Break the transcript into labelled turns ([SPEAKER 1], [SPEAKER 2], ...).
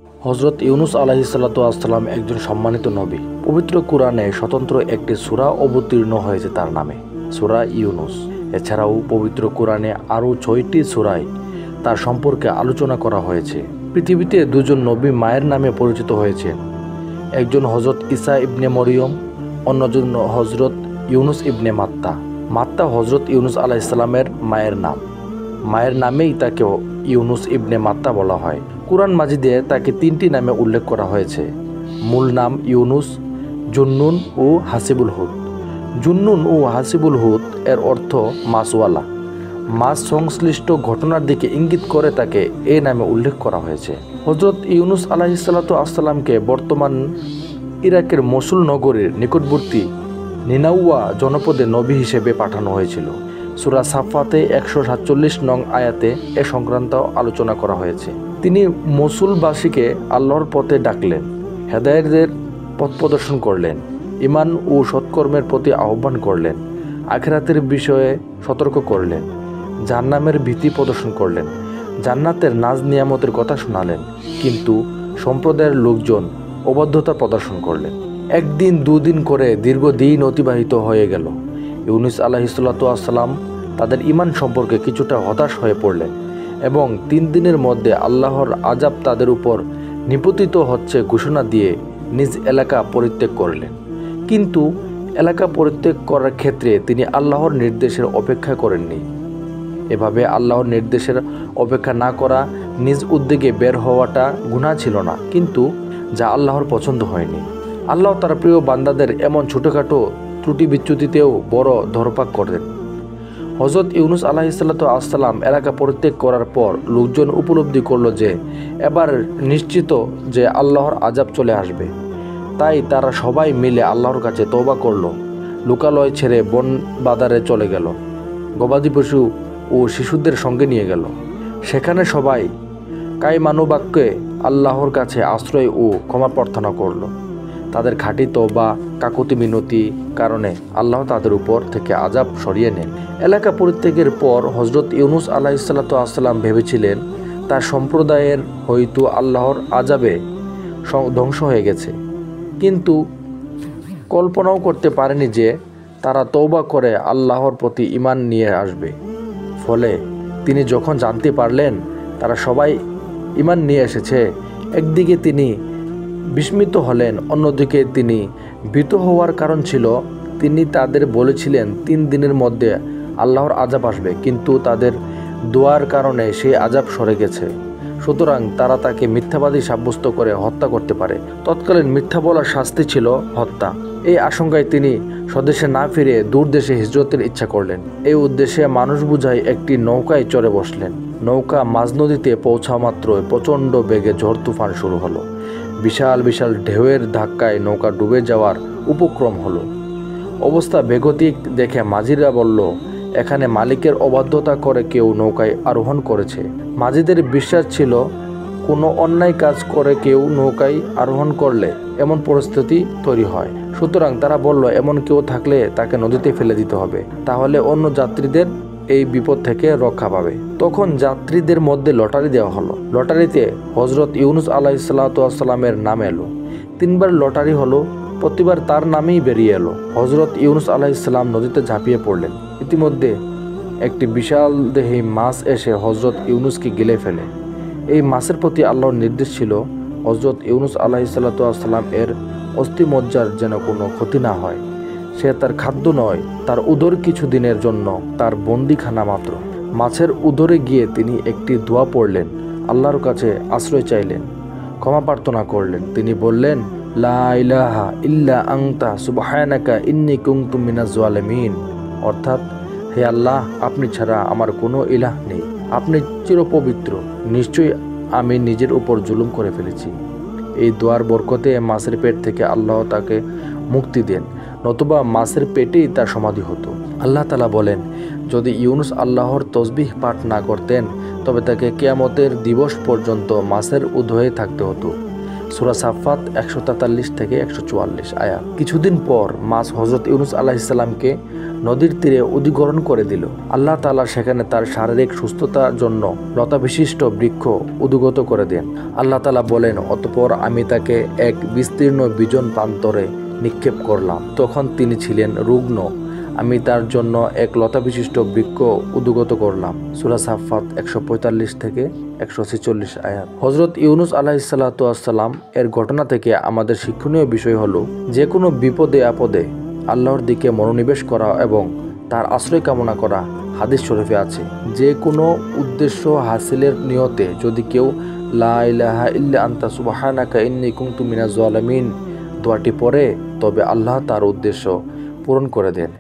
[SPEAKER 1] হযরত ইউনুস আলাইহিসসালাতু ওয়াসসালাম একজন সম্মানিত নবী। পবিত্র কুরআনে স্বতন্ত্র একটি সূরা অবতীর্ণ হয়েছে তার নামে, সূরা ইউনুস। এছাড়াও পবিত্র কুরআনে আরও 6টি সূরায় তার সম্পর্কে আলোচনা করা হয়েছে। পৃথিবীতে দুজন নবী মায়ের নামে পরিচিত হয়েছেন, একজন হযরত ঈসা ইবনে মরিয়ম, অন্যজন হযরত ইউনুস ইবনে মাত্তা। মাত্তা হযরত ইউনুস আলাইহিসসালামের মায়ের নাম, মায়ের নামেই তাকে ইউনুস ইবনে মাত্তা বলা হয়। কুরআন মাজিদে তাকে 3টি নামে উল্লেখ করা হয়েছে। মূল নাম ইউনুস, জুন্নুন ও হাসিবুল হুদ। জুন্নুন ও হাসিবুল হুদ এর অর্থ মাছওয়ালা। মাছ সংশ্লিষ্ট ঘটনার দিকে ইঙ্গিত করে তাকে এই নামে উল্লেখ করা হয়েছে। হযরত ইউনুস আলাইহিসসালাতু ওয়াসসালামকে বর্তমান ইরাকের মসুল নগরীর নিকটবর্তী নিনাওয়া জনপদে নবী হিসেবে পাঠানো হয়েছিল। সূরা সাফফাতে 147 নং আয়াতে এ সংক্রান্ত আলোচনা করা হয়েছে। তিনি মসুলবাসীকে আল্লাহর পথে ডাকলেন, হেদায়েতের পথ প্রদর্শন করলেন, ঈমান ও সৎকর্মের প্রতি আহ্বান করলেন, আখিরাতের বিষয়ে সতর্ক করলেন, জাহান্নামের ভীতি প্রদর্শন করলেন, জান্নাতের নাজ নিয়ামতের কথা শোনালেন। কিন্তু সম্প্রদায়ের লোকজন অবাধ্যতা প্রদর্শন করলেন। একদিন দুদিন করে দীর্ঘদিন অতিবাহিত হয়ে গেল। ইউনুস আলাইহিসসালাতু ওয়াসসালাম তাদের ঈমান সম্পর্কে কিছুটা হতাশ হয়ে পড়লেন এবং 3 দিনের মধ্যে আল্লাহর আযাব তাদের উপর নিপতিত হচ্ছে ঘোষণা দিয়ে নিজ এলাকা পরিত্যাগ করলেন। কিন্তু এলাকা পরিত্যাগ করার ক্ষেত্রে তিনি আল্লাহর নির্দেশের অপেক্ষা করেননি। এভাবে আল্লাহর নির্দেশের অপেক্ষা না করা নিজ উদ্যোগে বের হওয়াটা গুনাহ ছিল না, কিন্তু যা আল্লাহর পছন্দ হয়নি। আল্লাহ তার প্রিয় বান্দাদের এমন ছোটোখাটো ত্রুটি বিচ্যুতিতেও বড় ধরপাক করেন। হযরত ইউনুস আলাইহিসসালাতু ওয়াসসালাম এলাকা পরিত্যাগ করার পর লোকজন উপলব্ধি করল যে এবার নিশ্চিত যে আল্লাহর আযাব চলে আসবে। তাই তারা সবাই মিলে আল্লাহর কাছে তওবা করল, লোকালয় ছেড়ে বন বাজারে চলে গেল, গবাদি পশু ও শিশুদের সঙ্গে নিয়ে গেল। সেখানে সবাই কায়মানুবাক্যে আল্লাহর কাছে আশ্রয় ও ক্ষমা প্রার্থনা করল। তাদের খাঁটি তওবা কাকুতি মিনতি কারণে আল্লাহ তাদের উপর থেকে আযাব সরিয়ে নেন। এলাকা পরিত্যাগের পর হযরত ইউনুস আলাইহিসসালাতু ওয়াসসালাম ভেবেছিলেন তার সম্প্রদায়ের হয়তো আল্লাহর আযাবে ধ্বংস হয়ে গেছে, কিন্তু কল্পনাও করতে পারেনি যে তারা তওবা করে আল্লাহর প্রতি ঈমান নিয়ে আসবে। ফলে তিনি যখন জানতে পারলেন তারা সবাই ঈমান নিয়ে এসেছে, একদিকে তিনি বিস্মিত হলেন, অন্যদিকে তিনি ভীত হওয়ার কারণ ছিল তিনি তাদের বলেছিলেন 3 দিনের মধ্যে আল্লাহর আযাব আসবে, কিন্তু তাদের দোয়ার কারণে সেই আযাব সরে গেছে। সুতরাং তারা তাকে মিথ্যাবাদী সাব্যস্ত করে হত্যা করতে পারে। তৎকালীন মিথ্যা বলার শাস্তি ছিল হত্যা। এই আশঙ্কায় তিনি স্বদেশে না ফিরে দূর দেশে হিজরতের ইচ্ছা করলেন। এই উদ্দেশ্যে মানুষ বুঝাই একটি নৌকায় চড়ে বসলেন। নৌকা মাঝ নদীতে পৌঁছা মাত্রই প্রচণ্ড বেগে ঝড় তুফান শুরু হলো। বিশাল বিশাল ঢেউয়ের ধাক্কায় নৌকা ডুবে যাওয়ার উপক্রম হলো। অবস্থা বেগতিক দেখে মাঝিরা বলল, এখানে মালিকের অবাধ্যতা করে কেউ নৌকায় আরোহণ করেছে। মাঝিদের বিশ্বাস ছিল কোনো অন্যায় কাজ করে কেউ নৌকায় আরোহণ করলে এমন পরিস্থিতি তৈরি হয়। সুতরাং তারা বলল, এমন কেউ থাকলে তাকে নদীতে ফেলে দিতে হবে, তাহলে অন্য যাত্রীদের এই বিপদ থেকে রক্ষা পাবে। তখন যাত্রীদের মধ্যে লটারি দেওয়া হলো। লটারিতে হযরত ইউনুস আলাইহিসসালাতু ওয়াসসালামের নাম এলো। 3 বার লটারি হলো, প্রতিবার তার নামেই বেরিয়ে এলো। হযরত ইউনুস আলাইহিসসালাম নদীতে ঝাঁপিয়ে পড়লেন। ইতিমধ্যে একটি বিশাল দেহী মাছ এসে হযরত ইউনুসকে গিলে ফেলে। এই মাছের প্রতি আল্লাহর নির্দেশ ছিল হযরত ইউনুস আলাইহিসসালাতু ওয়াসসালাম এর অস্থিমজ্জার যেন কোনো ক্ষতি না হয়। সে তার খাদ্য নয়, তার উদর কিছু দিনের জন্য তার বন্দিখানা মাত্র। মাছের উদরে গিয়ে তিনি একটি দোয়া পড়লেন, আল্লাহর কাছে আশ্রয় চাইলেন, ক্ষমা প্রার্থনা করলেন। তিনি বললেন, লা ইলাহা ইল্লা আনতা সুবহানাকা ইন্নী কুনতু মিনাজ জালিমিন, অর্থাৎ হে আল্লাহ, আপনি ছাড়া আমার কোনো ইলাহ নেই, আপনি চিরপবিত্র, নিশ্চয়ই আমি নিজের উপর জুলুম করে ফেলেছি। এই দোয়ার বরকতে মাছের পেট থেকে আল্লাহ তাকে মুক্তি দেন, নতুবা মাছের পেটেই তার সমাধি হতো। আল্লাহ তাআলা বলেন, যদি ইউনুস আল্লাহর তসবিহ পাঠ না করতেন তবে তাকে কিয়ামতের দিবস পর্যন্ত মাছের উদরে থাকতে হতো। সূরা সাফফাত 143 থেকে 144 আয়াত। কিছুদিন পর মাছ হযরত ইউনূস আলাইহিস সালামকে নদীর তীরে অধিগ্রহণ করে দিল। আল্লাহ তাআলা সেখানে তার শারীরিক সুস্থতার জন্য লতাবিশিষ্ট বৃক্ষ উদ্গত করে দেন। আল্লাহ তাআলা বলেন, অতঃপর আমি তাকে এক বিস্তীর্ণ বিজন প্রান্তরে নিক্ষেপ করলাম। তখন তিনি ছিলেন রুগ্ন। আমি তার জন্য এক লতাবিশিষ্ট বৃক্ষ উদ্গত করলাম। সূরা সাফফাত 145 থেকে 146 আয়াত। হযরত ইউনূস আলাইহিস সালাতু ওয়াস সালাম এর ঘটনা থেকে আমাদের শিক্ষণীয় বিষয় হলো, যে কোনো বিপদে আপদে আল্লাহর দিকে মনোনিবেশ করা এবং তার আশ্রয় কামনা করা। হাদিস শরীফে আছে, যে কোনো উদ্দেশ্য হাসিলের নিয়তে যদি কেউ লা ইলাহা ইল্লা আনতা সুবহানাকা ইন্নী কুনতু মিনাজ জালিমিন দোয়াটি পড়ে, তবে আল্লাহ তার উদ্দেশ্য পূরণ করে দেন।